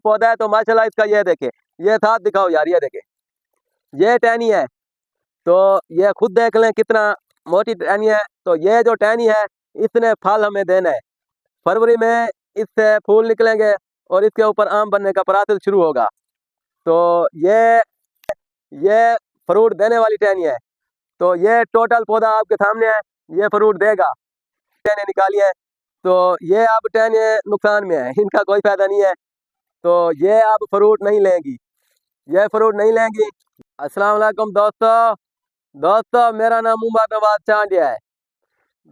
पौधा है तो माशाल्लाह इसका ये देखे, ये साथ दिखाओ यार, ये देखे, ये टहनी है। तो ये खुद देख लें कितना मोटी टहनी है। तो ये जो टहनी है इसने फल हमें देना है। फरवरी में इससे फूल निकलेंगे और इसके ऊपर आम बनने का प्रोसेस शुरू होगा। तो ये फ्रूट देने वाली टहनी है। तो ये टोटल पौधा आपके सामने है, ये फ्रूट देगा। टहने निकाली है तो ये अब टहने नुकसान में है, इनका कोई फायदा नहीं है। तो ये अब फ्रूट नहीं लेंगी, ये फ्रूट नहीं लेंगी। अस्सलाम वालेकुम दोस्तों, मेरा नाम उमर नवाज चांडिया है।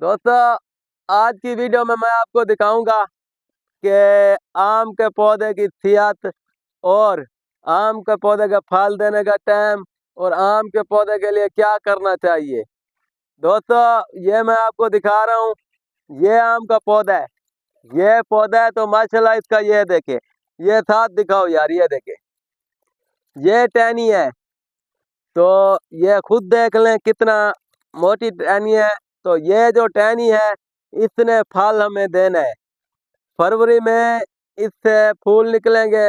दोस्तों, आज की वीडियो में मैं आपको दिखाऊंगा कि आम के पौधे की सेहत और आम के पौधे का फल देने का टाइम और आम के पौधे के लिए क्या करना चाहिए। दोस्तों, ये मैं आपको दिखा रहा हूँ, ये आम का पौधा है, ये पौधा है। तो माशाल्लाह इसका ये देखे, ये साथ दिखाओ यार, ये देखे, ये टहनी है। तो ये खुद देख लें कितना मोटी टहनी है। तो ये जो टहनी है इसने फल हमें देना है। फरवरी में इससे फूल निकलेंगे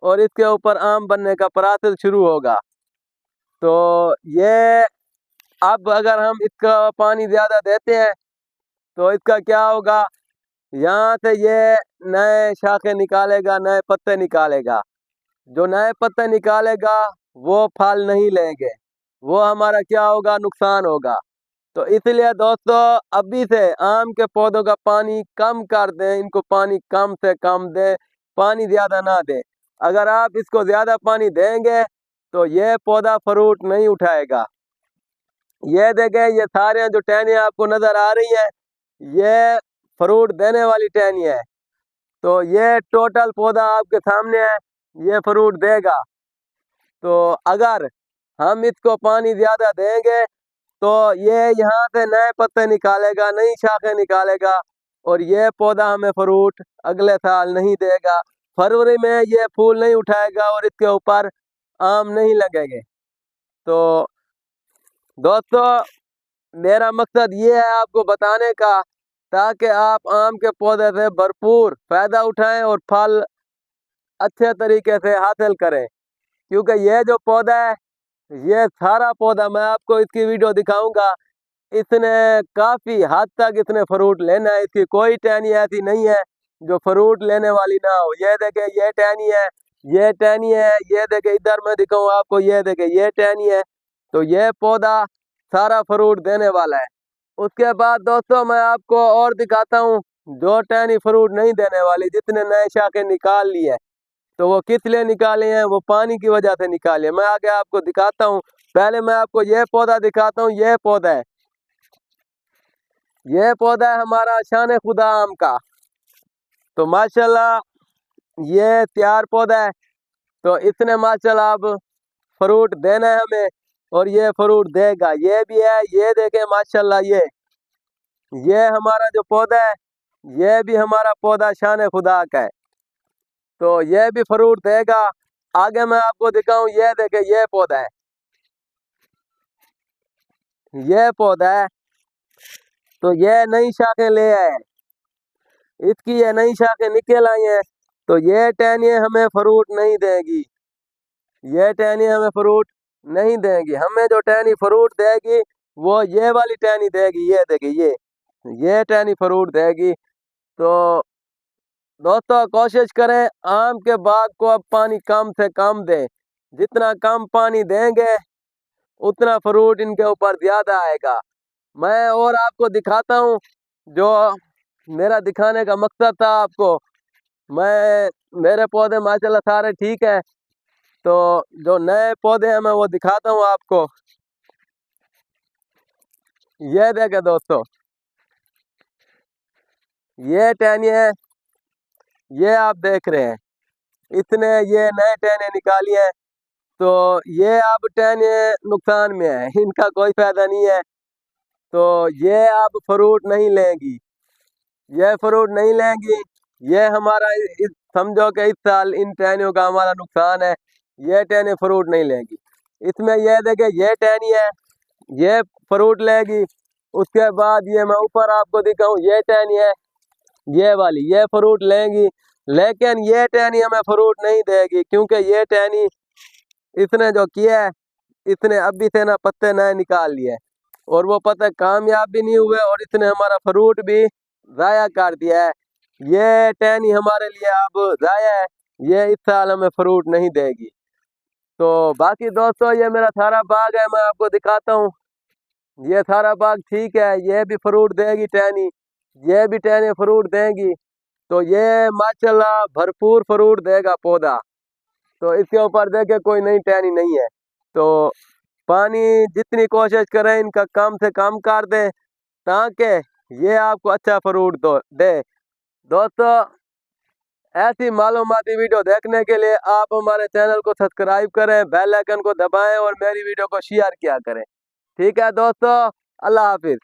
और इसके ऊपर आम बनने का प्रोसेस शुरू होगा। तो ये अब अगर हम इसका पानी ज़्यादा देते हैं तो इसका क्या होगा, यहाँ से ये नए शाखें निकालेगा, नए पत्ते निकालेगा। जो नए पत्ते निकालेगा वो फल नहीं लेंगे, वो हमारा क्या होगा, नुकसान होगा। तो इसलिए दोस्तों, अभी से आम के पौधों का पानी कम कर दें, इनको पानी कम से कम दें, पानी ज़्यादा ना दें। अगर आप इसको ज़्यादा पानी देंगे तो ये पौधा फ्रूट नहीं उठाएगा। ये देखें, ये सारे जो टहनियाँ आपको नज़र आ रही हैं, ये फ्रूट देने वाली टहनी है। तो ये टोटल पौधा आपके सामने है, ये फ्रूट देगा। तो अगर हम इसको पानी ज़्यादा देंगे तो ये यहाँ से नए पत्ते निकालेगा, नई शाखें निकालेगा और ये पौधा हमें फ्रूट अगले साल नहीं देगा। फरवरी में ये फूल नहीं उठाएगा और इसके ऊपर आम नहीं लगेंगे। तो दोस्तों, मेरा मकसद ये है आपको बताने का, ताकि आप आम के पौधे से भरपूर फ़ायदा उठाएं और फल अच्छे तरीके से हासिल करें। क्योंकि ये जो पौधा है, ये सारा पौधा मैं आपको इसकी वीडियो दिखाऊंगा, इसने काफ़ी हद तक इसने फ्रूट लेना है। इसकी कोई टहनी ऐसी नहीं है जो फ्रूट लेने वाली ना हो। ये देखे, ये टहनी है, ये टहनी है, ये देखे, इधर मैं दिखाऊँ आपको, ये देखे, ये टहनी है। तो ये पौधा सारा फ्रूट देने वाला है। उसके बाद दोस्तों, मैं आपको और दिखाता हूँ जो टहनी फ्रूट नहीं देने वाली, जितने नए शाखें निकाल ली है। तो वो किस लिए निकाले हैं, वो पानी की वजह से निकाले। मैं आगे आपको दिखाता हूँ। पहले मैं आपको ये पौधा दिखाता हूँ। ये पौधा है, ये पौधा है हमारा शान खुदा आम का। तो माशाल्लाह ये तैयार पौधा है। तो इसने माशाल्लाह अब फ्रूट देना है हमें और ये फ्रूट देगा। ये भी है, ये देखें माशाल्लाह, ये हमारा जो पौधा है, ये भी हमारा पौधा शान खुदा का है। तो ये भी फ्रूट देगा। आगे मैं आपको दिखाऊं, ये देखे, ये पौधा है, ये पौधा है। तो ये नई शाखें ले आए, इसकी ये नई शाखें निकल आई हैं। तो ये टहनियाँ हमें फ्रूट नहीं देगी, ये टहनियाँ हमें फ्रूट नहीं देगी। हमें जो टहनी फ्रूट देगी वो ये वाली टहनी देगी। ये देखिए, ये टहनी फ्रूट देगी। तो दोस्तों, कोशिश करें आम के बाग को अब पानी कम से कम दें। जितना कम पानी देंगे उतना फ्रूट इनके ऊपर ज़्यादा आएगा। मैं और आपको दिखाता हूँ, जो मेरा दिखाने का मकसद था आपको। मैं मेरे पौधे माशाल्लाह सारे ठीक है। तो जो नए पौधे हैं मैं वो दिखाता हूँ आपको। ये देखें दोस्तों, ये टहनी है, ये आप देख रहे हैं, इसने ये नए टहने निकाली हैं। तो ये अब टहने नुकसान में है, इनका कोई फायदा नहीं है। तो ये अब फ्रूट नहीं लेंगी, ये फ्रूट नहीं लेंगी। ये हमारा समझो कि इस साल इन टहनियों का हमारा नुकसान है। ये टहनी फ्रूट नहीं लेंगी। इसमें ये देखे, ये टहनी है, ये फ्रूट लेगी। उसके बाद ये मैं ऊपर आपको दिखाऊं, ये टहनी है, ये वाली, ये फ्रूट लेंगी। लेकिन ये टहनी हमें फ्रूट नहीं देगी, क्योंकि ये टहनी इसने जो किया है, इसने अभी से ना पत्ते नए निकाल लिए और वो पत्ते कामयाब भी नहीं हुए और इसने हमारा फ्रूट भी ज़ाया कर दिया है। ये टहनी हमारे लिए अब ज़ाया है, ये इस साल हमें फ्रूट नहीं देगी। तो बाकी दोस्तों ये मेरा सारा बाग है, मैं आपको दिखाता हूँ। ये सारा बाग ठीक है, ये भी फ्रूट देगी टहनी, ये भी टहनी फ्रूट देगी। तो ये माशाल्लाह भरपूर फ्रूट देगा पौधा। तो इसके ऊपर देखे कोई नई टहनी नहीं है। तो पानी जितनी कोशिश करें इनका कम से कम कर दें, ताकि ये आपको अच्छा फ्रूट दे। दोस्तों ऐसी मालूमाती वीडियो देखने के लिए आप हमारे चैनल को सब्सक्राइब करें, बेल आइकन को दबाएं और मेरी वीडियो को शेयर किया करें। ठीक है दोस्तों, अल्लाह हाफिज।